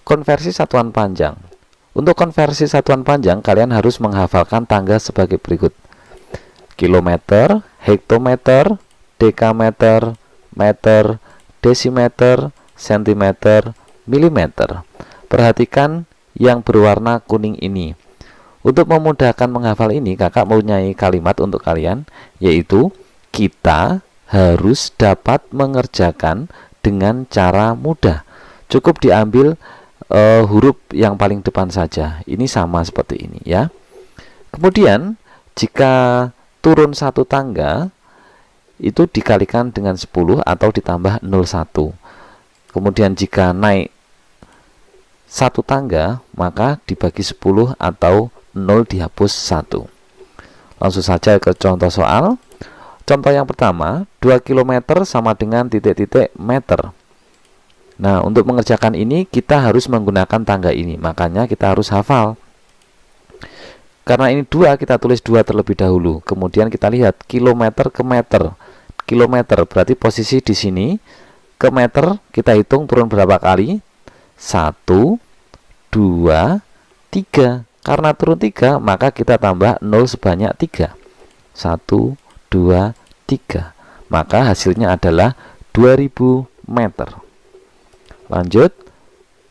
Konversi satuan panjang. Untuk konversi satuan panjang, kalian harus menghafalkan tangga sebagai berikut: kilometer, hektometer, dekameter, meter, desimeter, sentimeter, milimeter. Perhatikan yang berwarna kuning ini. Untuk memudahkan menghafal ini, kakak mempunyai kalimat untuk kalian, yaitu kita harus dapat mengerjakan dengan cara mudah. Cukup diambil huruf yang paling depan saja. Ini sama seperti ini ya. Kemudian jika turun satu tangga itu dikalikan dengan 10 atau ditambah 01. Kemudian jika naik satu tangga maka dibagi 10 atau 0 dihapus 1. Langsung saja ke contoh soal. Contoh yang pertama, 2 km sama dengan titik-titik meter. Nah, untuk mengerjakan ini kita harus menggunakan tangga ini, makanya kita harus hafal. Karena ini 2, kita tulis 2 terlebih dahulu. Kemudian kita lihat kilometer ke meter. Kilometer berarti posisi di sini. Ke meter kita hitung turun berapa kali? 1, 2, 3. Karena turun 3, maka kita tambah 0 sebanyak 3. 1, 2, 3. Maka hasilnya adalah 2000 meter. Lanjut,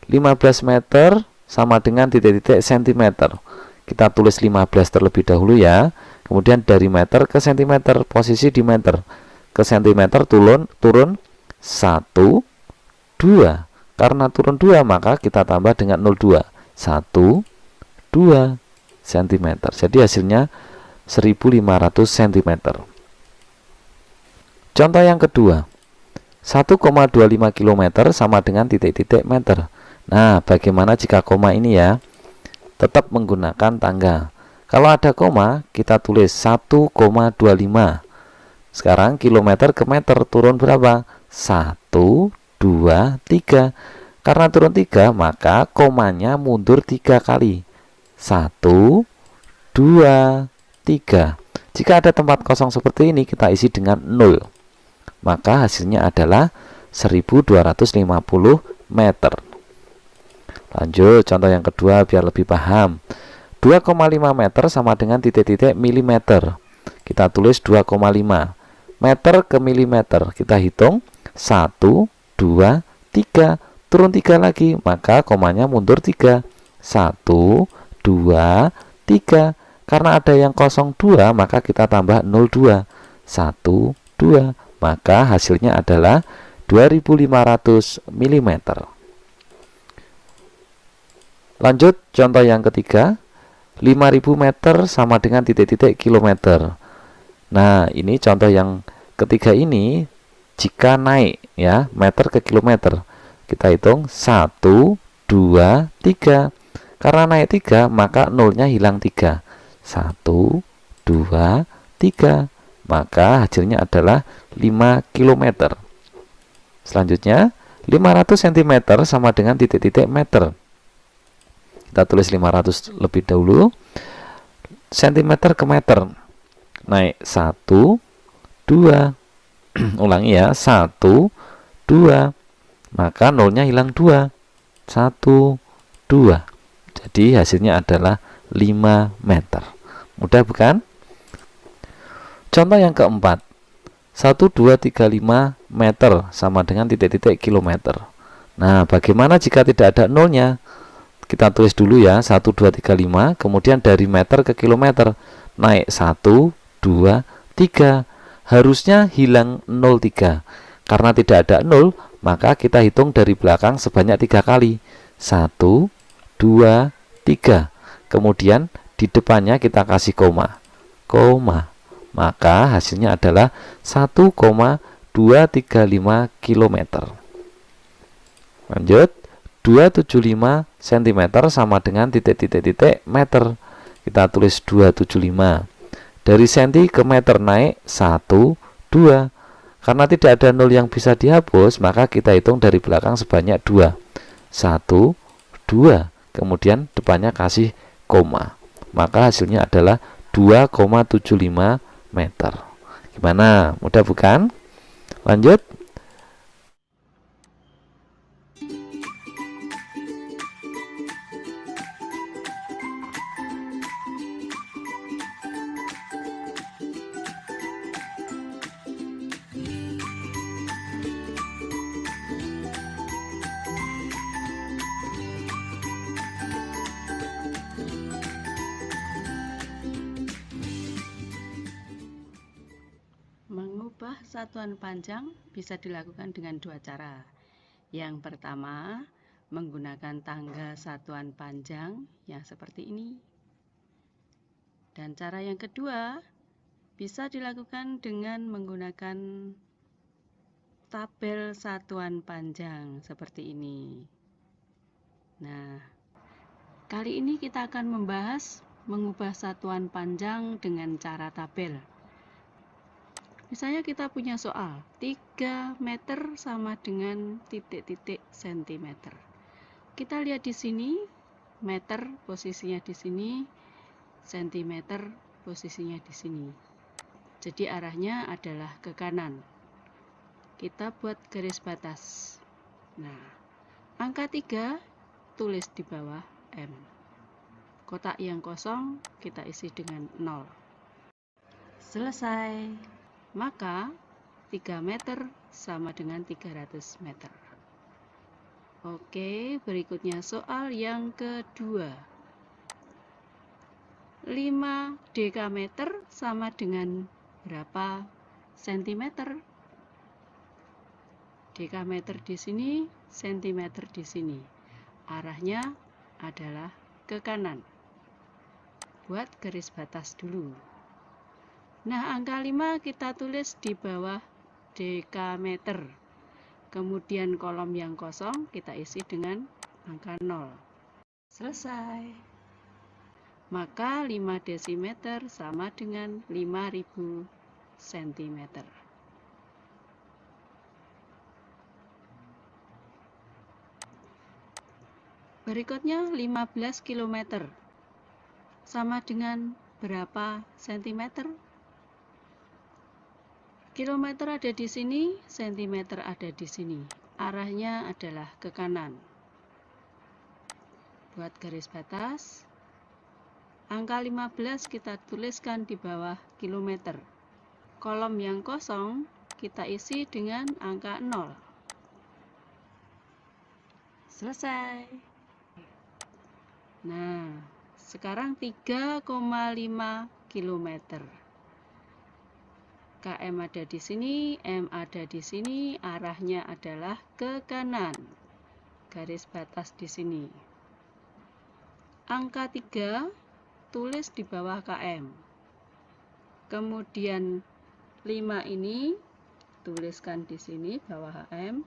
15 meter sama dengan titik-titik sentimeter. Kita tulis 15 terlebih dahulu ya. Kemudian dari meter ke sentimeter, posisi di meter. Ke sentimeter turun 1, 2. Karena turun 2, maka kita tambah dengan 02. 1, 2 cm. Jadi hasilnya 1500 cm. Contoh yang kedua, 1,25 km sama dengan titik-titik meter. Nah, bagaimana jika koma ini ya? Tetap menggunakan tangga. Kalau ada koma, kita tulis 1,25. Sekarang kilometer ke meter turun berapa? 1, 2, 3. Karena turun 3, maka komanya mundur 3 kali. 1, 2, 3. Jika ada tempat kosong seperti ini, kita isi dengan 0. Maka hasilnya adalah 1250 meter. Lanjut, contoh yang kedua biar lebih paham. 2,5 meter sama dengan titik-titik milimeter. Kita tulis 2,5. Meter ke milimeter. Kita hitung 1, 2, 3. Turun 3 lagi, maka komanya mundur 3. 1, 2, 3. Karena ada yang kosong 2, maka kita tambah 02. 1, 2. Maka hasilnya adalah 2500 mm. Lanjut, contoh yang ketiga, 5000 meter sama dengan titik-titik kilometer. Nah, ini contoh yang ketiga ini jika naik ya, meter ke kilometer. Kita hitung 1, 2, 3. Karena naik 3, maka nolnya hilang 3. 1, 2, 3. Maka hasilnya adalah 5 km. Selanjutnya, 500 cm sama dengan titik-titik meter. Kita tulis 500 lebih dahulu. Sentimeter ke meter. Naik 1, 2. Ulangi ya, 1, 2. Maka nolnya hilang 2. 1, 2. Jadi hasilnya adalah 5 meter. Mudah bukan? Contoh yang keempat, 1235 meter sama dengan titik-titik kilometer. Nah, bagaimana jika tidak ada nolnya? Kita tulis dulu ya, 1235, kemudian dari meter ke kilometer. Naik 1, 2, 3. Harusnya hilang 03. Karena tidak ada 0, maka kita hitung dari belakang sebanyak 3 kali. 1, 2, 3. Kemudian di depannya kita kasih koma. Maka hasilnya adalah 1,235 km. Lanjut, 275 cm sama dengan titik-titik meter. Kita tulis 275. Dari senti ke meter naik 1, 2. Karena tidak ada 0 yang bisa dihapus, maka kita hitung dari belakang sebanyak 2. 1, 2. Kemudian depannya kasih koma. Maka hasilnya adalah 2,75 meter. Gimana? Mudah bukan? Lanjut. Mengubah satuan panjang bisa dilakukan dengan dua cara. Yang pertama, menggunakan tangga satuan panjang yang seperti ini. Dan cara yang kedua, bisa dilakukan dengan menggunakan tabel satuan panjang seperti ini. Nah, kali ini kita akan membahas mengubah satuan panjang dengan cara tabel. Misalnya kita punya soal 3 meter sama dengan titik-titik sentimeter. Kita lihat di sini, meter posisinya di sini, sentimeter posisinya di sini. Jadi arahnya adalah ke kanan. Kita buat garis batas. Nah, angka 3 tulis di bawah M. Kotak yang kosong kita isi dengan 0. Selesai. Maka 3 meter sama dengan 300 meter. Oke, berikutnya soal yang kedua. 5 dekameter sama dengan berapa sentimeter? Dekameter di sini, sentimeter di sini. Arahnya adalah ke kanan. Buat garis batas dulu. Nah, angka 5 kita tulis di bawah dekameter. Kemudian kolom yang kosong kita isi dengan angka 0. Selesai. Maka 5 desimeter sama dengan 5000 cm. Berikutnya 15 km. Sama dengan berapa sentimeter? Kilometer ada di sini, sentimeter ada di sini. Arahnya adalah ke kanan. Buat garis batas. Angka 15 kita tuliskan di bawah kilometer. Kolom yang kosong kita isi dengan angka 0. Selesai. Nah, sekarang 3,5 km. KM ada di sini, M ada di sini, arahnya adalah ke kanan. Garis batas di sini. Angka 3 tulis di bawah KM. Kemudian 5 ini tuliskan di sini bawah HM.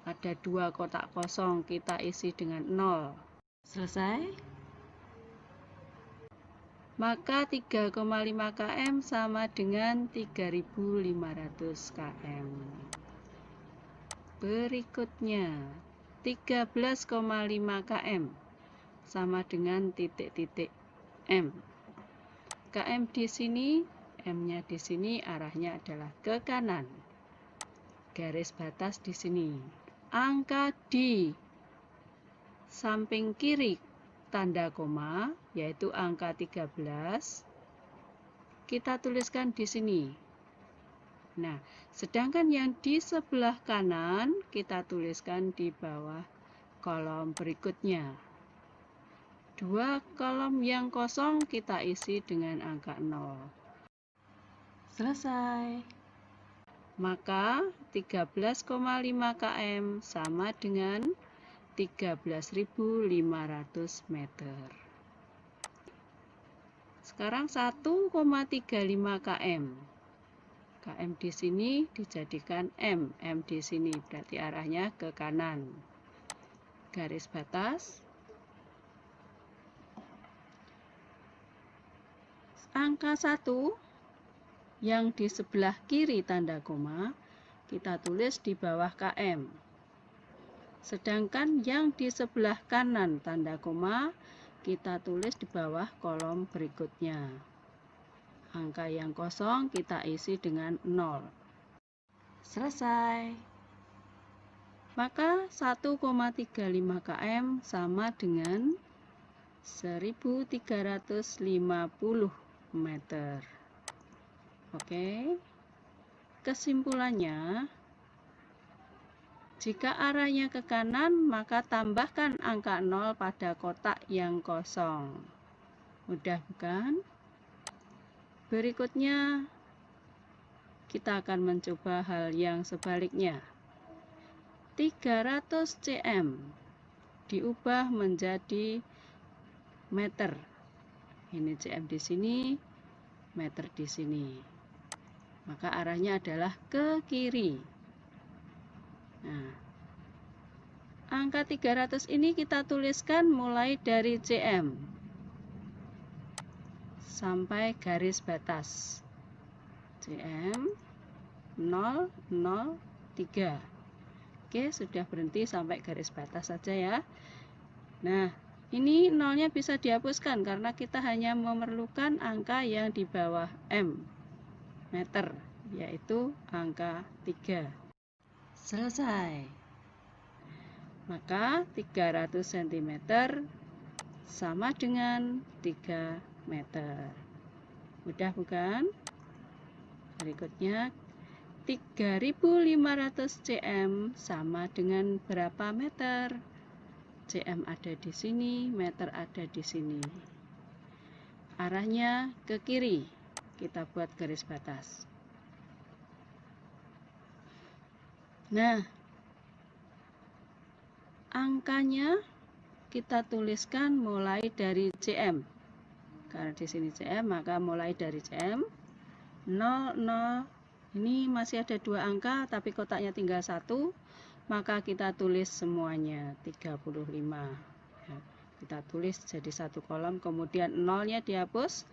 Ada 2 kotak kosong, kita isi dengan 0. Selesai. Maka 3,5 km sama dengan 3500 km. Berikutnya 13,5 km sama dengan titik-titik M. KM di sini, M-nya di sini, arahnya adalah ke kanan. Garis batas di sini. Angka di samping kiri tanda koma, yaitu angka 13, kita tuliskan di sini. Nah, sedangkan yang di sebelah kanan kita tuliskan di bawah kolom berikutnya. 2 kolom yang kosong kita isi dengan angka 0. Selesai. Maka 13,5 km sama dengan 13.500 meter. Sekarang 1,35 km. KM di sini dijadikan M. M di sini berarti arahnya ke kanan. Garis batas. Angka 1 yang di sebelah kiri tanda koma kita tulis di bawah KM. Sedangkan yang di sebelah kanan tanda koma kita tulis di bawah kolom berikutnya. Angka yang kosong kita isi dengan 0. Selesai. Maka 1,35 km sama dengan 1350 meter. Oke. Kesimpulannya, jika arahnya ke kanan, maka tambahkan angka 0 pada kotak yang kosong. Mudah bukan? Berikutnya, kita akan mencoba hal yang sebaliknya. 300 cm diubah menjadi meter. Ini cm di sini, meter di sini. Maka arahnya adalah ke kiri. Nah, angka 300 ini kita tuliskan mulai dari cm sampai garis batas. cm 003. Oke, sudah berhenti sampai garis batas saja ya. Nah, ini nolnya bisa dihapuskan karena kita hanya memerlukan angka yang di bawah m meter, yaitu angka 3. Selesai. Maka 300 cm sama dengan 3 meter. Mudah bukan? Berikutnya 3.500 cm sama dengan berapa meter? cm ada di sini, meter ada di sini. Arahnya ke kiri. Kita buat garis batas. Nah, angkanya kita tuliskan mulai dari cm. Karena di sini cm, maka mulai dari cm 00. Ini masih ada 2 angka, tapi kotaknya tinggal 1, maka kita tulis semuanya 35. Ya, kita tulis jadi 1 kolom, kemudian nolnya dihapus,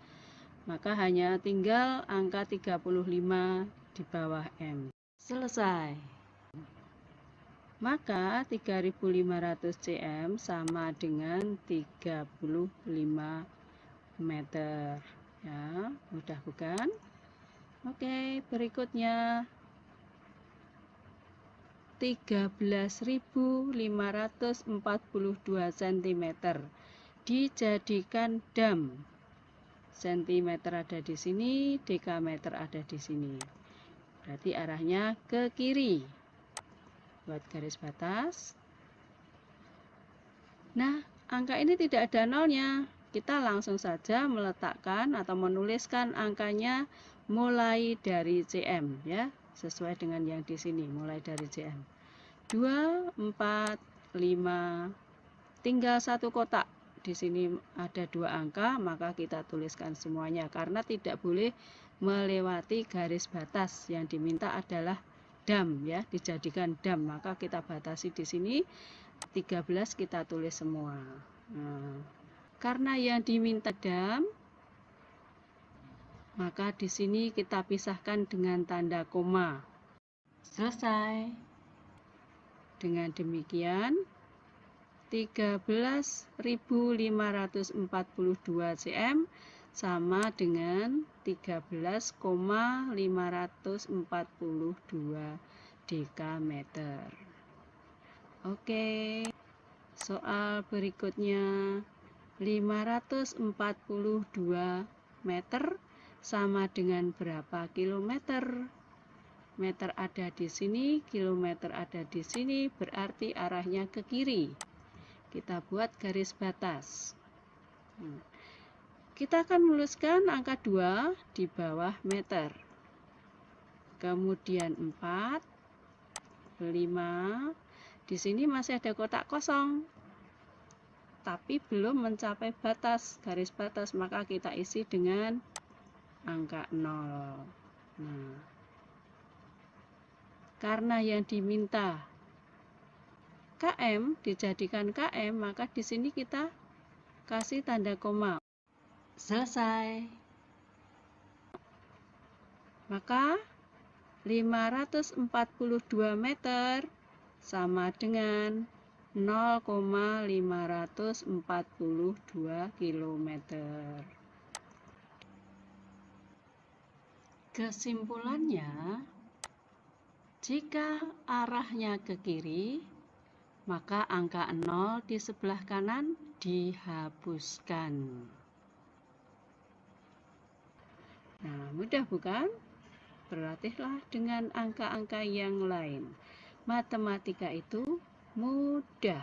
maka hanya tinggal angka 35 di bawah M. Selesai. Maka 3.500 cm sama dengan 35 meter. Ya, mudah bukan? Oke, berikutnya 13.542 cm dijadikan dam. Sentimeter ada di sini, dekameter ada di sini. Berarti arahnya ke kiri. Buat garis batas. Nah, angka ini tidak ada nolnya. Kita langsung saja meletakkan atau menuliskan angkanya mulai dari cm ya, sesuai dengan yang di sini, mulai dari cm. 2, 4, 5. Tinggal 1 kotak. Di sini ada 2 angka, maka kita tuliskan semuanya karena tidak boleh melewati garis batas. Yang diminta adalah dam ya, dijadikan dam. Maka kita batasi di sini 13, kita tulis semua. Nah, karena yang diminta dam, maka di sini kita pisahkan dengan tanda koma. Selesai. Dengan demikian 13.542 cm sama dengan 13,542 dekameter. Oke, soal berikutnya 542 meter sama dengan berapa kilometer? Meter ada di sini, kilometer ada di sini, berarti arahnya ke kiri. Kita buat garis batas. Kita akan menuliskan angka 2 di bawah meter. Kemudian 4, 5. Di sini masih ada kotak kosong. Tapi belum mencapai batas, garis batas, maka kita isi dengan angka 0. Nah, karena yang diminta km dijadikan km, maka di sini kita kasih tanda koma. Selesai. Maka 542 meter sama dengan 0,542 km. Kesimpulannya, jika arahnya ke kiri, maka angka 0 di sebelah kanan dihapuskan. Nah, mudah bukan? Berlatihlah dengan angka-angka yang lain. Matematika itu mudah.